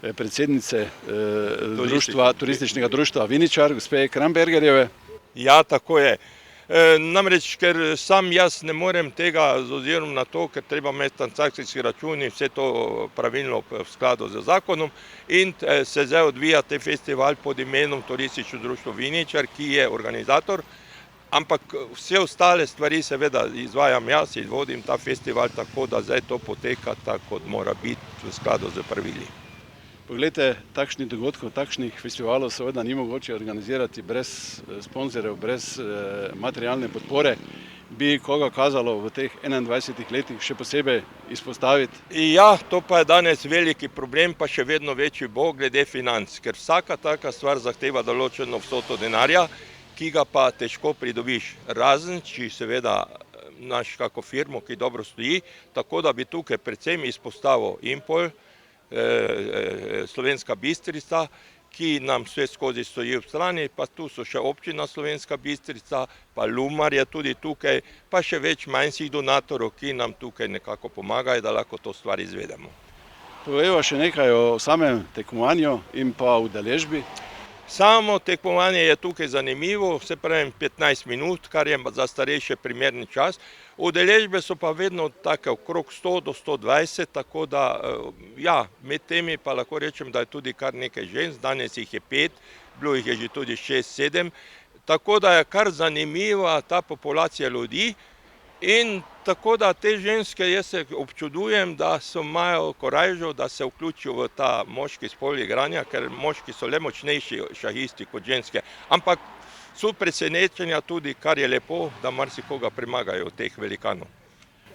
predsednice turističnega društva Viničar, gospe Krambergerjeve. Ja, tako je. Namreč, ker sam jaz ne morem tega z ozirom na to, ker treba imeti transakcijski račun in vse to pravilno v skladu z zakonom in se zdaj odvija te festival pod imenom Turistično društvo Viničar, ki je organizator, ampak vse ostale stvari seveda izvajam jaz in vodim ta festival tako, da zdaj to poteka tako, kot mora biti v skladu z pravili. Poglejte, takšnih dogodkov, takšnih festivalov seveda ni mogoče organizirati brez sponzorjev, brez materialne podpore. Bi koga kazalo v teh 21 letih še posebej izpostaviti? Ja, to pa je danes veliki problem, pa še vedno večji bo glede financ, ker vsaka taka stvar zahteva določeno vsoto denarja, ki ga pa težko pridobiš. Razen, če seveda imaš kako firmo, ki dobro stoji, tako da bi tukaj predvsem izpostavil Impol, Slovenska Bistrica, ki nam vse skozi stoji v strani, pa tu so še občina Slovenska Bistrica, pa Lumar je tudi tukaj, pa še več manjših donatorov, ki nam tukaj nekako pomagajo, da lahko to stvar izvedemo. Povejva še nekaj o samem tekmovanju in pa udeležbi. Samo tekmovanje je tukaj zanimivo, se pravim 15 minut, kar je za starejše primerni čas. Udeležbe so pa vedno take okrog 100 do 120, tako da ja, med temi pa lahko rečem, da je tudi kar nekaj žensk, danes jih je 5, bilo jih je že tudi 6-7, tako da je kar zanimiva ta populacija ljudi. In tako da te ženske, jaz se občudujem, da imajo korajžo, da se vključijo v ta moški spol igranja, ker moški so le močnejši šahisti kot ženske. Ampak so presenečenja tudi, kar je lepo, da marsikoga premagajo teh velikanov.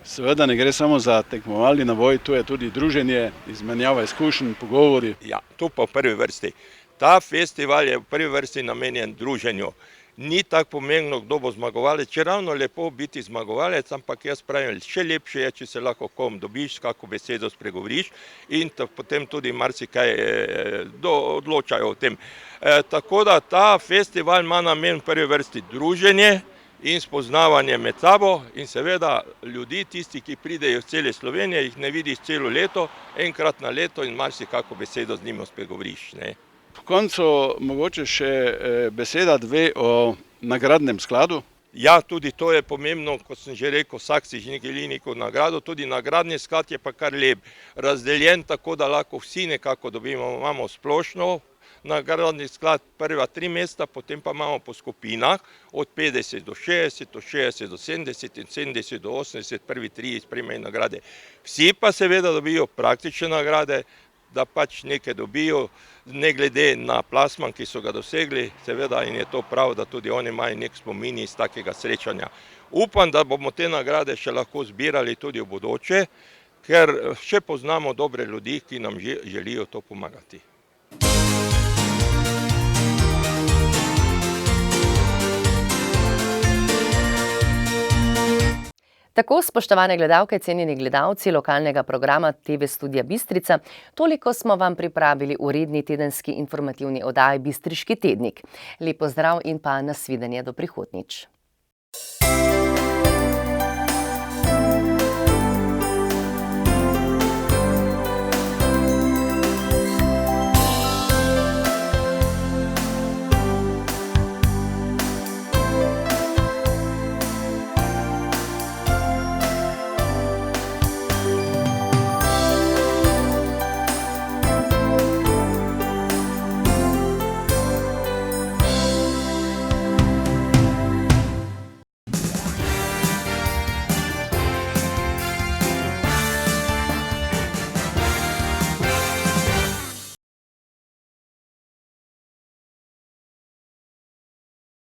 Seveda ne gre samo za tekmovalni naboj, tu je tudi druženje, izmenjava izkušenj, pogovori. Ja, tu pa v prvi vrsti. Ta festival je v prvi vrsti namenjen druženju. Ni tako pomembno, kdo bo zmagovalec, če ravno lepo biti zmagovalec, ampak jaz pravim, še lepše je, če se lahko kom dobiš, kako besedo spregovoriš in potem tudi marsikaj odločajo o tem. Tako da ta festival ima namen v prvi vrsti druženje in spoznavanje med sabo in seveda ljudi, tisti, ki pridejo iz cele Slovenije, jih ne vidiš celo leto, enkrat na leto in marsikako besedo z njim spregovoriš, ne. V koncu mogoče še beseda dve o nagradnem skladu. Ja, tudi to je pomembno, kot sem že rekel, vsak si želi neko nagrado, tudi nagradni sklad je pa kar lep, razdeljen tako, da lahko vsi nekako dobimo, imamo splošno nagradni sklad, prva 3 mesta, potem pa imamo po skupinah od 50 do 60, od 60 do 70 in 70 do 80, prvi 3 sprejmejo nagrade. Vsi pa seveda dobijo praktične nagrade, da pač nekaj dobijo, ne glede na plasman, ki so ga dosegli, seveda in je to prav, da tudi oni imajo nek spomin iz takega srečanja. Upam, da bomo te nagrade še lahko zbirali tudi v bodoče, ker še poznamo dobre ljudi, ki nam želijo to pomagati. Tako, spoštovane gledalke, cenjeni gledalci lokalnega programa TV Studia Bistrica, toliko smo vam pripravili v redni tedenski informativni oddaji Bistriški tednik. Lep pozdrav in pa nasvidenje do prihodnjič.